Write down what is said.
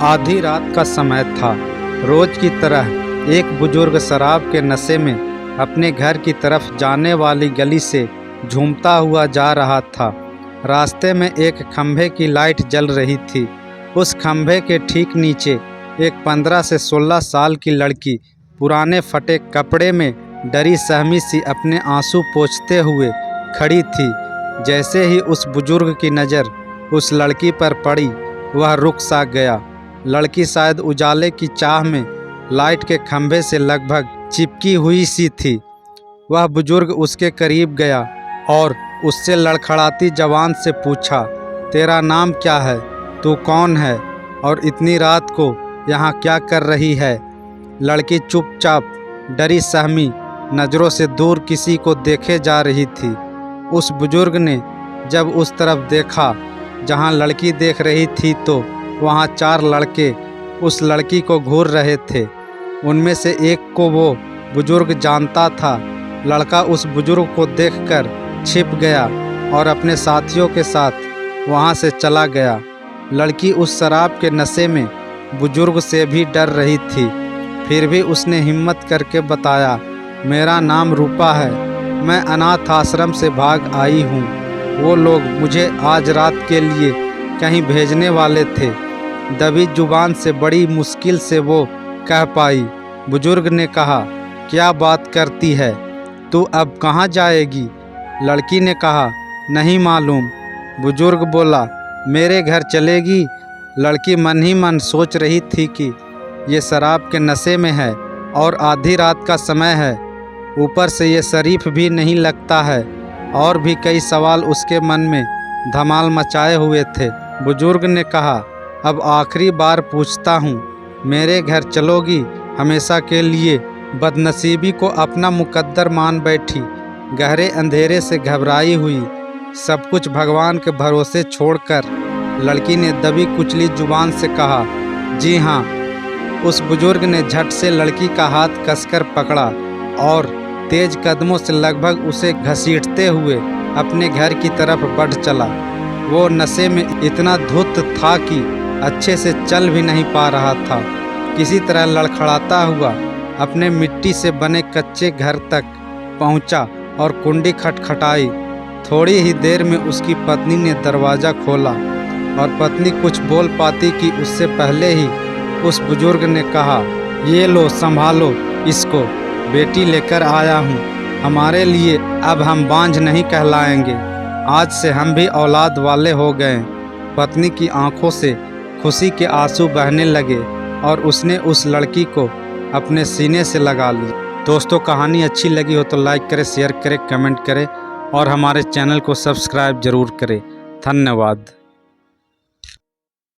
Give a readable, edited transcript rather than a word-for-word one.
आधी रात का समय था। रोज की तरह एक बुजुर्ग शराब के नशे में अपने घर की तरफ जाने वाली गली से झूमता हुआ जा रहा था। रास्ते में एक खंभे की लाइट जल रही थी। उस खंभे के ठीक नीचे एक 15 से 16 साल की लड़की पुराने फटे कपड़े में डरी सहमी सी अपने आंसू पोंछते हुए खड़ी थी। जैसे ही उस बुजुर्ग की नज़र उस लड़की पर पड़ी, वह रुक सा गया। लड़की शायद उजाले की चाह में लाइट के खंभे से लगभग चिपकी हुई सी थी। वह बुजुर्ग उसके करीब गया और उससे लड़खड़ाती जबान से पूछा, तेरा नाम क्या है? तू कौन है और इतनी रात को यहाँ क्या कर रही है? लड़की चुपचाप डरी सहमी नज़रों से दूर किसी को देखे जा रही थी। उस बुजुर्ग ने जब उस तरफ देखा जहाँ लड़की देख रही थी, तो वहाँ 4 लड़के उस लड़की को घूर रहे थे। उनमें से एक को वो बुजुर्ग जानता था। लड़का उस बुजुर्ग को देखकर छिप गया और अपने साथियों के साथ वहाँ से चला गया। लड़की उस शराब के नशे में बुजुर्ग से भी डर रही थी, फिर भी उसने हिम्मत करके बताया, मेरा नाम रूपा है, मैं अनाथ आश्रम से भाग आई हूँ। वो लोग मुझे आज रात के लिए कहीं भेजने वाले थे। दबी जुबान से बड़ी मुश्किल से वो कह पाई। बुजुर्ग ने कहा, क्या बात करती है, तू अब कहाँ जाएगी? लड़की ने कहा, नहीं मालूम। बुजुर्ग बोला, मेरे घर चलेगी? लड़की मन ही मन सोच रही थी कि ये शराब के नशे में है और आधी रात का समय है, ऊपर से ये शरीफ भी नहीं लगता है। और भी कई सवाल उसके मन में धमाल मचाए हुए थे। बुजुर्ग ने कहा, अब आखिरी बार पूछता हूँ, मेरे घर चलोगी हमेशा के लिए? बदनसीबी को अपना मुकद्दर मान बैठी, गहरे अंधेरे से घबराई हुई, सब कुछ भगवान के भरोसे छोड़कर लड़की ने दबी कुचली जुबान से कहा, जी हाँ। उस बुजुर्ग ने झट से लड़की का हाथ कसकर पकड़ा और तेज कदमों से लगभग उसे घसीटते हुए अपने घर की तरफ बढ़ चला। वो नशे में इतना धुत था कि अच्छे से चल भी नहीं पा रहा था। किसी तरह लड़खड़ाता हुआ अपने मिट्टी से बने कच्चे घर तक पहुंचा और कुंडी खटखटाई। थोड़ी ही देर में उसकी पत्नी ने दरवाज़ा खोला और पत्नी कुछ बोल पाती कि उससे पहले ही उस बुजुर्ग ने कहा, ये लो संभालो इसको, बेटी लेकर आया हूँ। हमारे लिए अब हम बांझ नहीं कहलाएंगे, आज से हम भी औलाद वाले हो गए। पत्नी की आंखों से खुशी के आंसू बहने लगे और उसने उस लड़की को अपने सीने से लगा लिया। दोस्तों, कहानी अच्छी लगी हो तो लाइक करें, शेयर करें, कमेंट करें और हमारे चैनल को सब्सक्राइब ज़रूर करें। धन्यवाद।